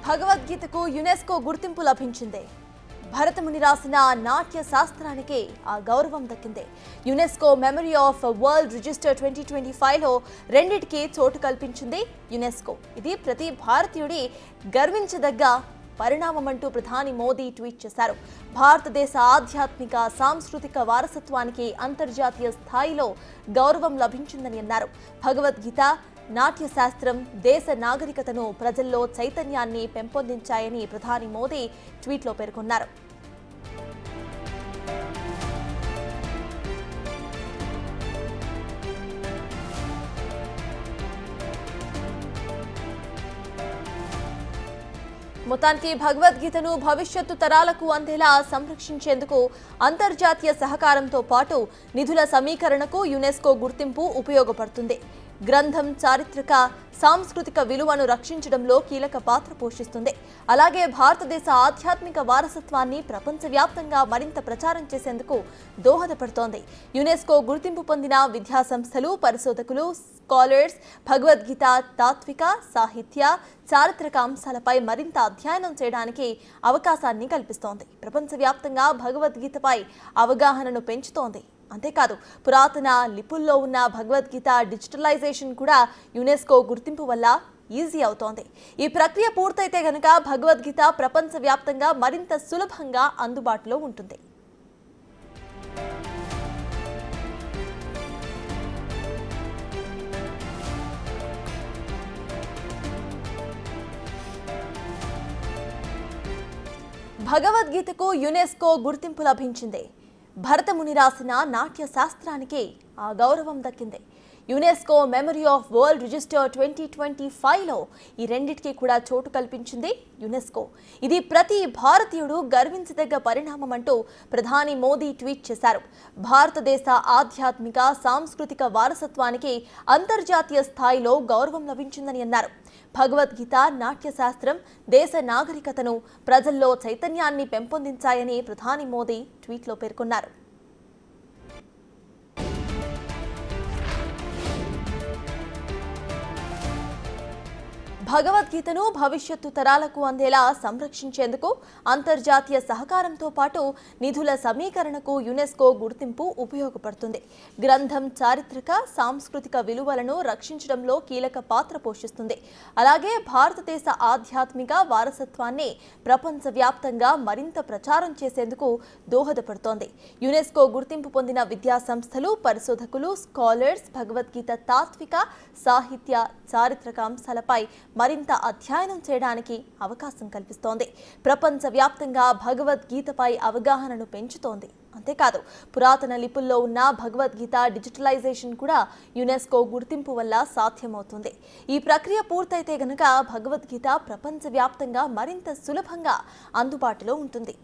భగవద్గీతకు UNESCO గుర్తింపు లభించింది. భరతముని రాసిన నాట్య శాస్త్రానికి ఆ గౌరవం దక్కింది. UNESCO memory of world register 2025లో రెండిటికి చోటు కల్పించింది యునెస్కో. ఇది ప్రతి భారతీయుడి గర్వించదగ్గ పరిణామమంటూ ప్రధాని మోదీ ట్వీట్ చేశారు. భారతదేశ ఆధ్యాత్మిక సాంస్కృతిక వారసత్వానికి అంతర్జాతీయ స్థాయిలో గౌరవం లభించిందని అన్నారు. భగవద్గీత, నాట్య శాస్త్రం దేశ నాగరికతను, ప్రజల్లో చైతన్యాన్ని పెంపొందించాయని ప్రధాని మోదీ ట్వీట్లో పేర్కొన్నారు. మొత్తానికి భగవద్గీతను భవిష్యత్తు తరాలకు అందేలా సంరక్షించేందుకు అంతర్జాతీయ సహకారంతో పాటు నిధుల సమీకరణకు యునెస్కో గుర్తింపు ఉపయోగపడుతుంది. గ్రంథం చారిత్రక సాంస్కృతిక విలువను రక్షించడంలో కీలక పాత్ర పోషిస్తుంది. అలాగే భారతదేశ ఆధ్యాత్మిక వారసత్వాన్ని ప్రపంచవ్యాప్తంగా మరింత ప్రచారం చేసేందుకు దోహదపడుతోంది. యునెస్కో గుర్తింపు పొందిన విద్యా సంస్థలు, పరిశోధకులు, స్కాలర్స్ భగవద్గీత తాత్విక, సాహిత్య, చారిత్రక అంశాలపై మరింత అధ్యయనం చేయడానికి అవకాశాన్ని కల్పిస్తోంది. ప్రపంచవ్యాప్తంగా భగవద్గీతపై అవగాహనను పెంచుతోంది. అంతేకాదు, పురాతన లిపుల్లో ఉన్న భగవద్గీత డిజిటలైజేషన్ కూడా యునెస్కో గుర్తింపు వల్ల ఈజీ అవుతోంది. ఈ ప్రక్రియ పూర్తయితే గనుక భగవద్గీత ప్రపంచవ్యాప్తంగా మరింత సులభంగా అందుబాటులో ఉంటుంది. భగవద్గీతకు యునెస్కో గుర్తింపు లభించింది. భరతముని రాసిన నాట్య శాస్త్రానికి ఆ గౌరవం దక్కింది. UNESCO memory of world register 2025లో ఈ రెండిటికి కూడా చోటు కల్పించింది యునెస్కో. ఇది ప్రతి భారతీయుడు గర్వించదగ్గ పరిణామం అంటూ ప్రధాని మోదీ ట్వీట్ చేశారు. భారతదేశ ఆధ్యాత్మిక సాంస్కృతిక వారసత్వానికి అంతర్జాతీయ స్థాయిలో గౌరవం లభించిందని అన్నారు. భగవద్గీత, నాట్య శాస్త్రం దేశ నాగరికతను, ప్రజల్లో చైతన్యాన్ని పెంపొందించాయని ప్రధాని మోదీ ట్వీట్లో పేర్కొన్నారు. భగవద్గీతను భవిష్యత్తు తరాలకు అందేలా సంరక్షించేందుకు అంతర్జాతీయ సహకారంతో పాటు నిధుల సమీకరణకు యునెస్కో గుర్తింపు ఉపయోగపడుతుంది. గ్రంథం చారిత్రక సాంస్కృతిక విలువలను రక్షించడంలో కీలక పాత్ర పోషిస్తుంది. అలాగే భారతదేశ ఆధ్యాత్మిక వారసత్వాన్ని ప్రపంచవ్యాప్తంగా మరింత ప్రచారం చేసేందుకు దోహదపడుతోంది. యునెస్కో గుర్తింపు పొందిన విద్యా సంస్థలు, పరిశోధకులు, స్కాలర్స్ భగవద్గీత తాత్విక, సాహిత్య, చారిత్రక అంశాలపై మరింత అధ్యయనం చేయడానికి అవకాశం కల్పిస్తోంది. ప్రపంచవ్యాప్తంగా భగవద్గీతపై అవగాహనను పెంచుతోంది. అంతేకాదు, పురాతన లిపుల్లో ఉన్న భగవద్గీత డిజిటలైజేషన్ కూడా యునెస్కో గుర్తింపు వల్ల సాధ్యమవుతుంది. ఈ ప్రక్రియ పూర్తయితే గనుక భగవద్గీత ప్రపంచవ్యాప్తంగా మరింత సులభంగా అందుబాటులో ఉంటుంది.